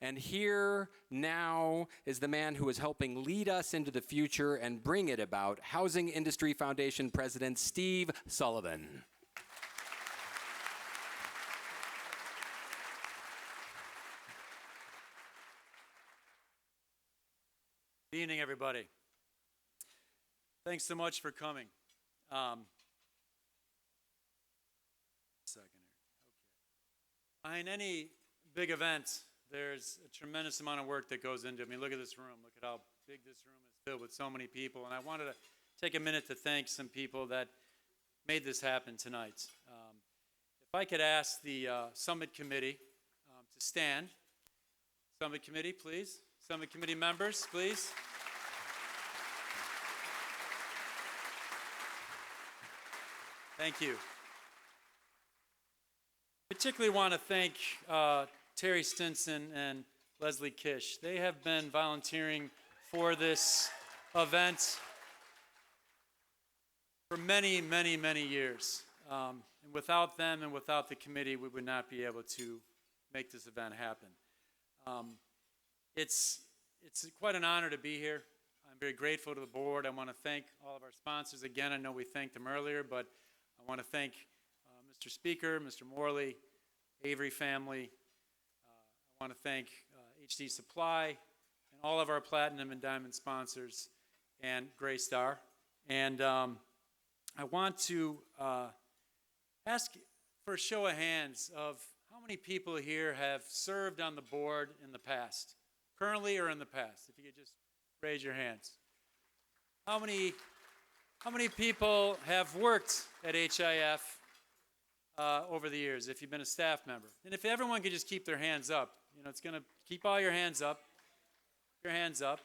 And here now is the man who is helping lead us into the future and bring it about, Housing Industry Foundation President Steve Sullivan. Good evening, everybody. Thanks so much for coming. Behind any big event, there's a tremendous amount of work that goes into it. I mean, look at this room. Look at how big this room is filled with so many people. And I wanted to take a minute to thank some people that made this happen tonight. If I could ask the Summit Committee to stand. Summit Committee, please. Summit Committee members, please. Thank you. Particularly want to thank Terry Stinson and Leslie Kish. They have been volunteering for this event for many, many, many years. And without them and without the committee, we would not be able to make this event happen. It's quite an honor to be here. I'm very grateful to the board. I want to thank all of our sponsors. Again, I know we thanked them earlier, but I want to thank Mr. Speaker, Mr. Morley, Avery family. I want to thank HD Supply and all of our platinum and diamond sponsors and Gray Star. And I want to ask for a show of hands of how many people here have served on the board in the past, currently or in the past. If you could just raise your hands. How many people have worked at HIF over the years, if you've been a staff member? And if everyone could just keep their hands up, you know, it's going to keep all your hands up. Your hands up.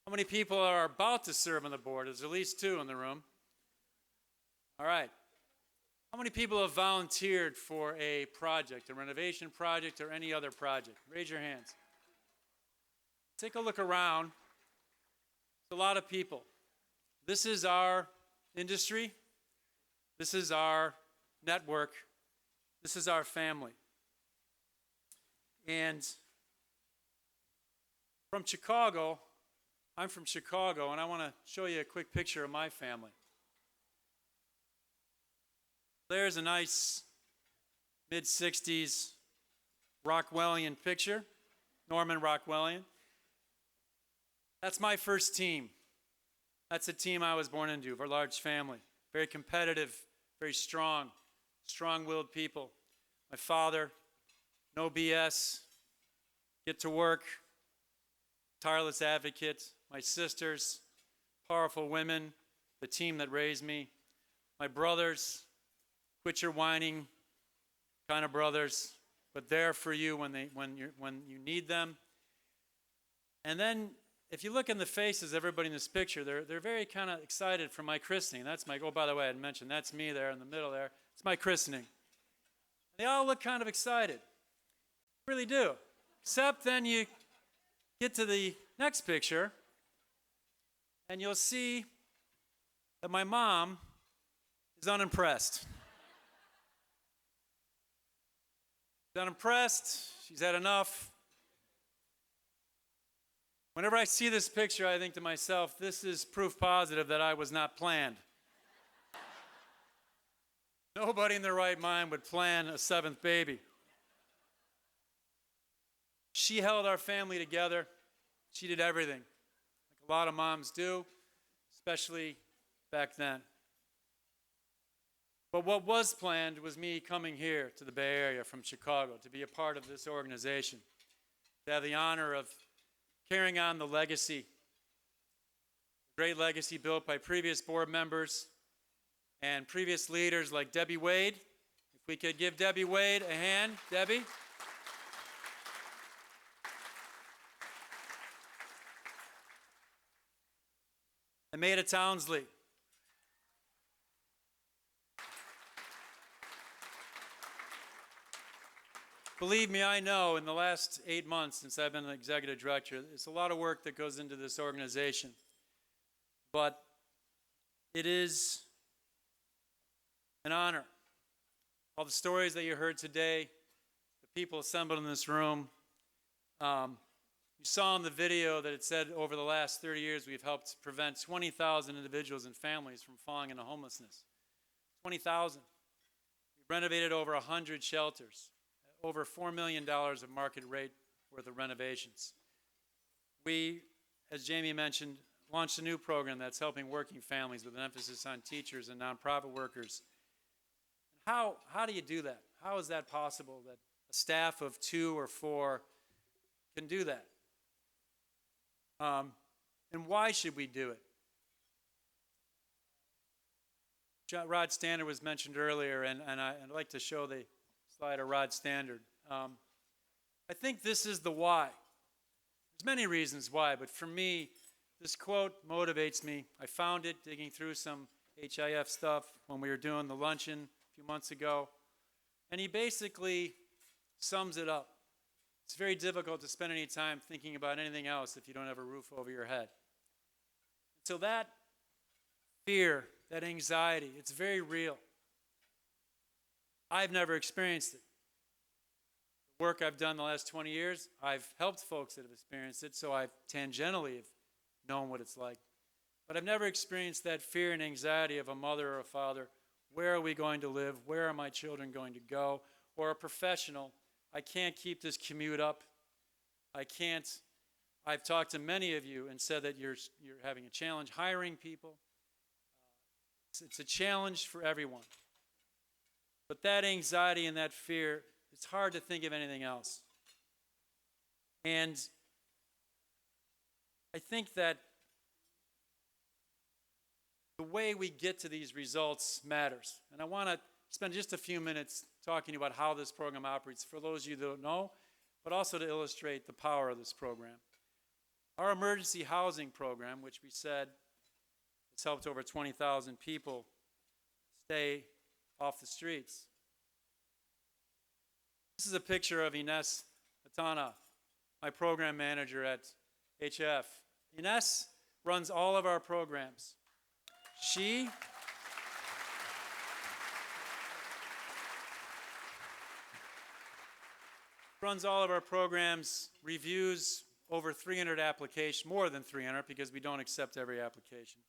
How many people are about to serve on the board? There's at least 2 in the room. All right. How many people have volunteered for a project, a renovation project, or any other project? Raise your hands. Take a look around. It's a lot of people. This is our industry. This is our network. This is our family. And from Chicago, I'm from Chicago, and I want to show you a quick picture of my family. There's a nice mid-60s Rockwellian picture, Norman Rockwellian. That's my first team. That's a team I was born into, a large family. Very competitive, very strong, strong-willed people. My father, no BS, get to work, tireless advocate. My sisters, powerful women, the team that raised me. My brothers, quit your whining kind of brothers, but there for you when you need them. And then, if you look in the faces of everybody in this picture, they're very kind of excited for my christening. That's my, oh, by the way, I had mentioned, that's me there in the middle there. It's my christening. They all look kind of excited. They really do. Except then you get to the next picture, and you'll see that my mom is unimpressed. She's unimpressed. She's had enough. Whenever I see this picture, I think to myself, this is proof positive that I was not planned. Nobody in their right mind would plan a 7th baby. She held our family together. She did everything, like a lot of moms do, especially back then. But what was planned was me coming here to the Bay Area from Chicago to be a part of this organization, to have the honor of carrying on the legacy, a great legacy built by previous board members and previous leaders like Debbie Wade. If we could give Debbie Wade a hand. Debbie. And Maida Townsley. Believe me, I know in the last 8 months since I've been an executive director, it's a lot of work that goes into this organization. But it is an honor. All the stories that you heard today, the people assembled in this room, You saw in the video that it said over the last 30 years we've helped prevent 20,000 individuals and families from falling into homelessness. 20,000. We've renovated over 100 shelters, over $4 million of market rate worth of renovations. We, as Jamie mentioned, launched a new program that's helping working families with an emphasis on teachers and nonprofit workers. How do you do that? How is that possible that a staff of 2 or 4 can do that? And why should we do it? Rod Standard was mentioned earlier, and I'd like to show the slide of Rod Standard. I think this is the why. There's many reasons why, but for me, this quote motivates me. I found it digging through some HIF stuff when we were doing the luncheon a few months ago, and he basically sums it up. It's very difficult to spend any time thinking about anything else if you don't have a roof over your head. So that fear, that anxiety, it's very real. I've never experienced it. The work I've done the last 20 years, I've helped folks that have experienced it, so I've tangentially have known what it's like. But I've never experienced that fear and anxiety of a mother or a father. Where are we going to live? Where are my children going to go? Or a professional, I can't keep this commute up. I can't. I've talked to many of you and said that you're having a challenge hiring people. It's a challenge for everyone. But that anxiety and that fear, it's hard to think of anything else. And I think that the way we get to these results matters. And I want to spend just a few minutes talking about how this program operates for those of you that don't know, but also to illustrate the power of this program. Our emergency housing program, which we said has helped over 20,000 people stay off the streets. This is a picture of Ines Atana, my program manager at HIF. Ines runs all of our programs. She runs all of our programs, reviews over 300 applications, more than 300 because we don't accept every application.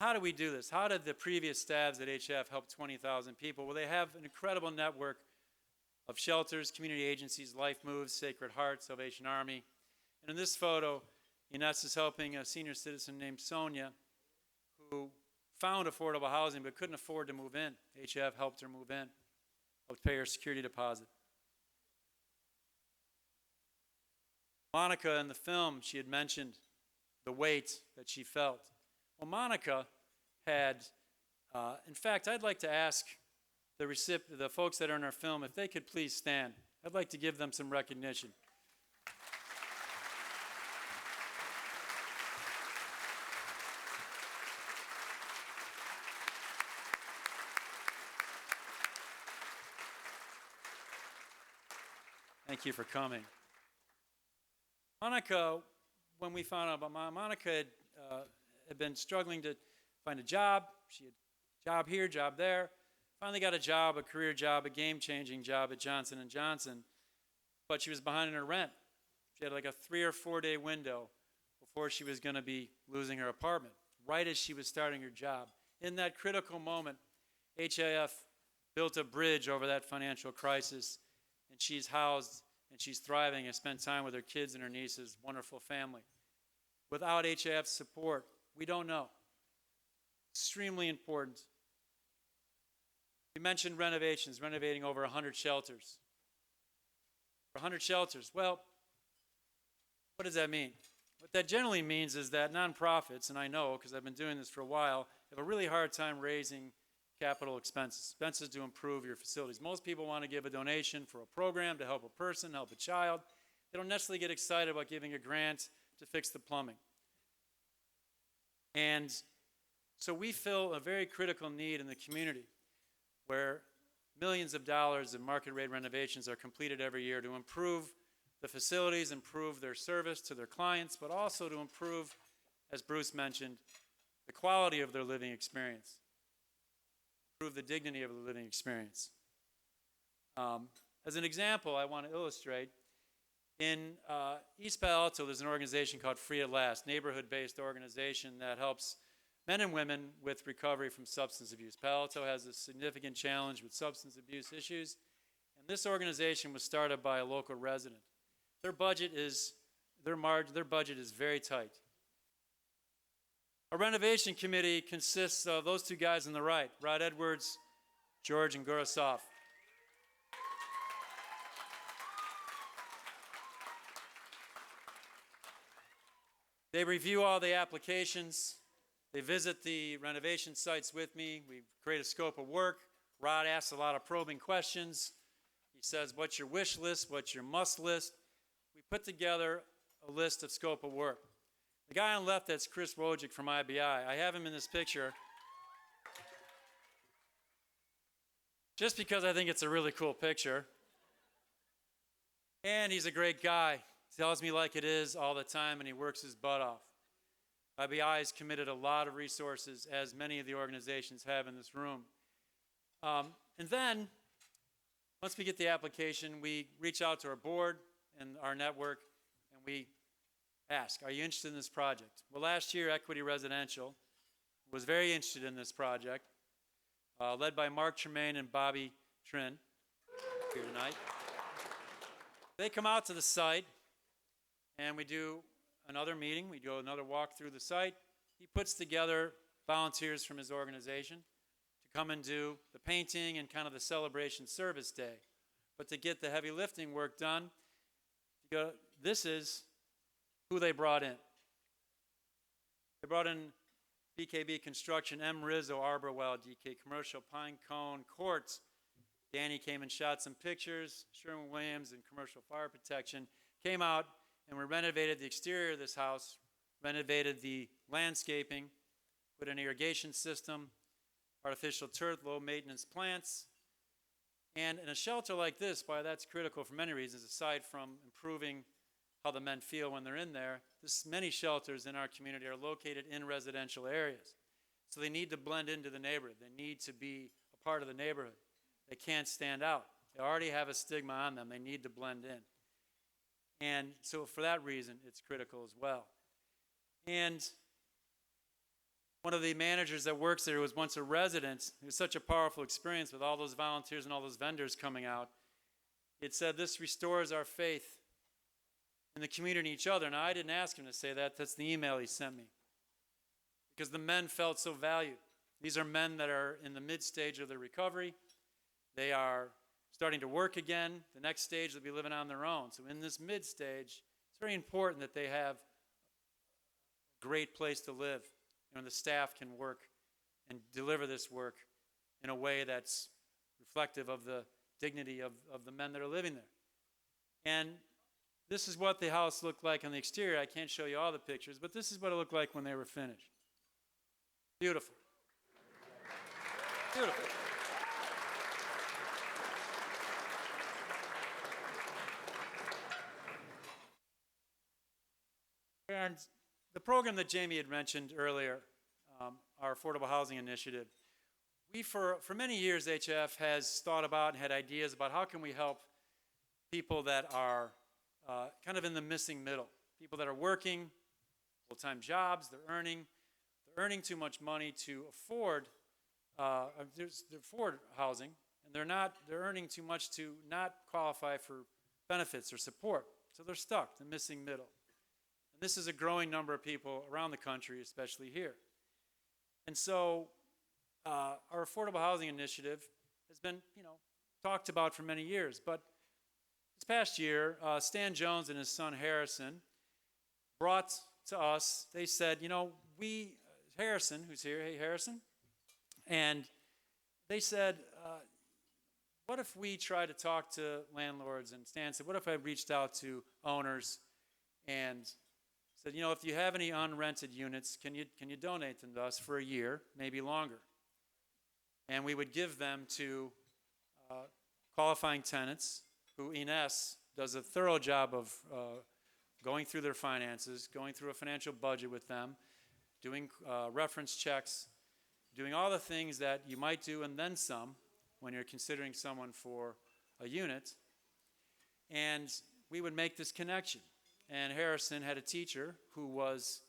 How do we do this? How did the previous staffs at HIF help 20,000 people? Well, they have an incredible network of shelters, community agencies, Life Moves, Sacred Heart, Salvation Army. And in this photo, Ines is helping a senior citizen named Sonia who found affordable housing but couldn't afford to move in. HIF helped her move in, helped pay her security deposit. Monica in the film, she had mentioned the weight that she felt. Well, Monica had, in fact, I'd like to ask the folks that are in our film if they could please stand. I'd like to give them some recognition. Thank you for coming. Monica, when we found out about Monica, had been struggling to find a job. She had job here, job there. Finally got a job, a career job, a game-changing job at Johnson & Johnson, but she was behind in her rent. She had like a 3 or 4 day window before she was going to be losing her apartment, right as she was starting her job. In that critical moment, HIF built a bridge over that financial crisis, and she's housed and she's thriving and spent time with her kids and her nieces, wonderful family. Without HIF's support, we don't know. Extremely important. We mentioned renovations, renovating over 100 shelters. 100 shelters. Well, what does that mean? What that generally means is that nonprofits, and I know because I've been doing this for a while, have a really hard time raising capital expenses to improve your facilities. Most people want to give a donation for a program to help a person, help a child. They don't necessarily get excited about giving a grant to fix the plumbing. And so we fill a very critical need in the community where millions of dollars in market rate renovations are completed every year to improve the facilities, improve their service to their clients, but also to improve, as Bruce mentioned, the quality of their living experience, improve the dignity of the living experience. As an example, I want to illustrate, In East Palo Alto, there's an organization called Free at Last, neighborhood-based organization that helps men and women with recovery from substance abuse. Palo Alto has a significant challenge with substance abuse issues, and this organization was started by a local resident. Their budget is very tight. Our renovation committee consists of those two guys on the right, Rod Edwards, George, and Gurasov. They review all the applications. They visit the renovation sites with me. We create a scope of work. Rod asks a lot of probing questions. He says, what's your wish list? What's your must list? We put together a list of scope of work. The guy on the left, that's Chris Wojcik from IBI. I have him in this picture just because I think it's a really cool picture. And he's a great guy. He tells me like it is all the time, and he works his butt off. IBI has committed a lot of resources, as many of the organizations have in this room. And then, once we get the application, we reach out to our board and our network, and we ask, are you interested in this project? Well, last year, Equity Residential was very interested in this project, led by Mark Tremaine and Bobby Trin here tonight. They come out to the site, and we do another meeting. We do another walk through the site. He puts together volunteers from his organization to come and do the painting and kind of the celebration service day. But to get the heavy lifting work done, this is who they brought in. They brought in BKB Construction, M. Rizzo, Arborwell, DK Commercial, Pine Cone, Quartz. Danny came and shot some pictures. Sherwin-Williams and Commercial Fire Protection came out, and we renovated the exterior of this house, renovated the landscaping, put an irrigation system, artificial turf, low maintenance plants. And in a shelter like this, why that's critical for many reasons, aside from improving how the men feel when they're in there, many shelters in our community are located in residential areas. So they need to blend into the neighborhood. They need to be a part of the neighborhood. They can't stand out. They already have a stigma on them. They need to blend in. And so for that reason, it's critical as well. And one of the managers that works there was once a resident. It was such a powerful experience with all those volunteers and all those vendors coming out. It said, this restores our faith in the community and each other. Now, I didn't ask him to say that. That's the email he sent me. Because the men felt so valued. These are men that are in the mid-stage of their recovery. They are starting to work again. The next stage, they'll be living on their own. So in this mid-stage, it's very important that they have a great place to live. You know, the staff can work and deliver this work in a way that's reflective of the dignity of the men that are living there. And this is what the house looked like on the exterior. I can't show you all the pictures, but this is what it looked like when they were finished. Beautiful. Beautiful. And the program that Jamie had mentioned earlier, our Affordable Housing Initiative, we for many years, HIF has thought about and had ideas about how can we help people that are kind of in the missing middle, people that are working full-time jobs, they're earning too much money to afford housing, and they're earning too much to not qualify for benefits or support, so they're stuck, the missing middle. And this is a growing number of people around the country, especially here. And so our Affordable Housing Initiative has been, talked about for many years, but this past year, Stan Jones and his son Harrison brought to us, they said, Harrison, who's here, hey Harrison, and they said, what if we try to talk to landlords? And Stan said, what if I reached out to owners and said, if you have any unrented units, can you donate them to us for a year, maybe longer? And we would give them to qualifying tenants who, Ines, does a thorough job of going through their finances, going through a financial budget with them, doing reference checks, doing all the things that you might do and then some when you're considering someone for a unit. And we would make this connection. And Harrison had a teacher who was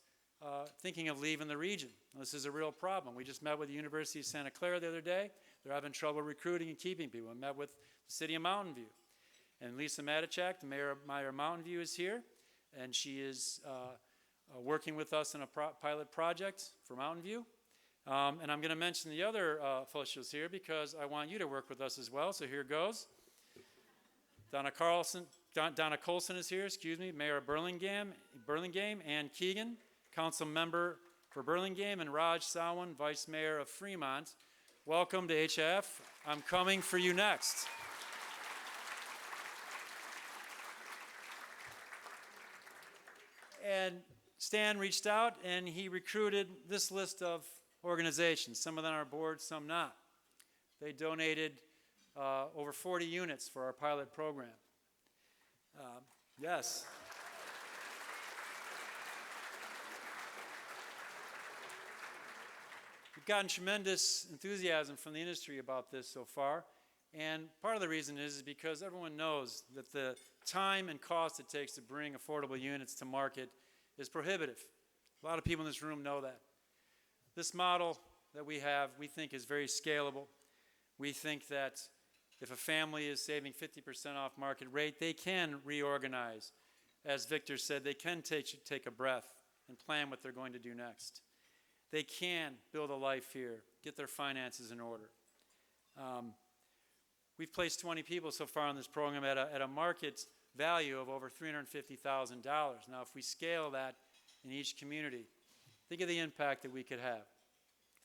thinking of leaving the region. This is a real problem. We just met with the University of Santa Clara the other day. They're having trouble recruiting and keeping people. We met with the city of Mountain View. And Lisa Matichak, the mayor of Mountain View, is here, and she is working with us on a pilot project for Mountain View. And I'm going to mention the other officials here because I want you to work with us as well, so here goes. Donna Colson is here, Mayor of Burlingame, Ann Keegan, council member for Burlingame, and Raj Sawan, vice mayor of Fremont. Welcome to HIF. I'm coming for you next. And Stan reached out and he recruited this list of organizations, some of them on our board, some not. They donated over 40 units for our pilot program. Yes. We've gotten tremendous enthusiasm from the industry about this so far, and part of the reason is because everyone knows that the time and cost it takes to bring affordable units to market is prohibitive. A lot of people in this room know that. This model that we have, we think, is very scalable. We think that if a family is saving 50% off market rate, they can reorganize. As Victor said, they can take a breath and plan what they're going to do next. They can build a life here, get their finances in order. We've placed 20 people so far on this program at a market value of over $350,000. Now, if we scale that in each community, think of the impact that we could have.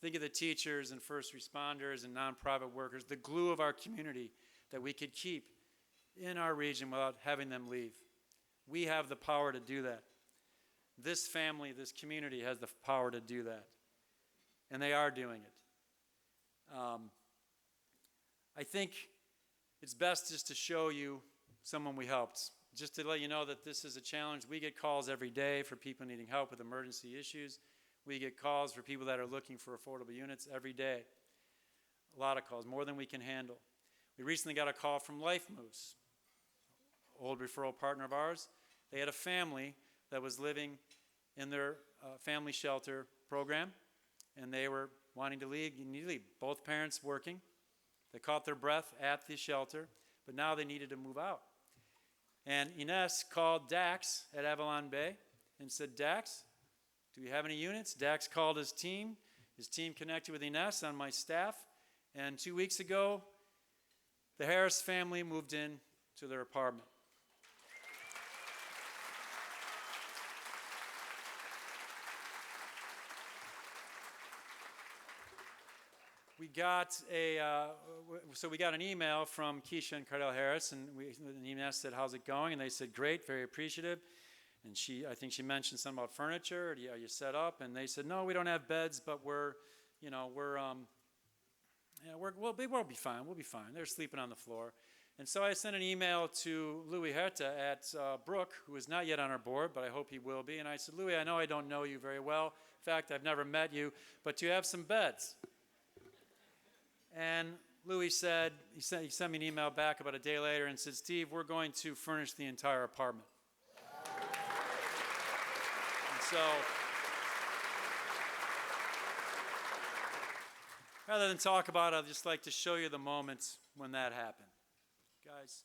Think of the teachers and first responders and nonprofit workers, the glue of our community that we could keep in our region without having them leave. We have the power to do that. This family, this community has the power to do that. And they are doing it. I think it's best just to show you someone we helped. Just to let you know that this is a challenge. We get calls every day for people needing help with emergency issues. We get calls for people that are looking for affordable units every day. A lot of calls, more than we can handle. We recently got a call from Life Moves, old referral partner of ours. They had a family that was living in their family shelter program, and they were wanting to leave. Both parents working. They caught their breath at the shelter, but now they needed to move out. And Ines called Dax at Avalon Bay and said, Dax, do we have any units? Dax called his team. His team connected with Ines on my staff. And 2 weeks ago, the Harris family moved in to their apartment. We got an email from Keisha and Cardell Harris, and the email said, how's it going? And they said, great, very appreciative. And I think she mentioned something about furniture. Are you set up? And they said, no, we don't have beds, but we'll be fine. We'll be fine. They're sleeping on the floor. And so I sent an email to Louis Herta at Brook, who is not yet on our board, but I hope he will be. And I said, Louis, I know I don't know you very well. In fact, I've never met you, but do you have some beds? And Louis said, he sent me an email back about a day later and said, Steve, we're going to furnish the entire apartment. And so, rather than talk about it, I'd just like to show you the moments when that happened. Guys.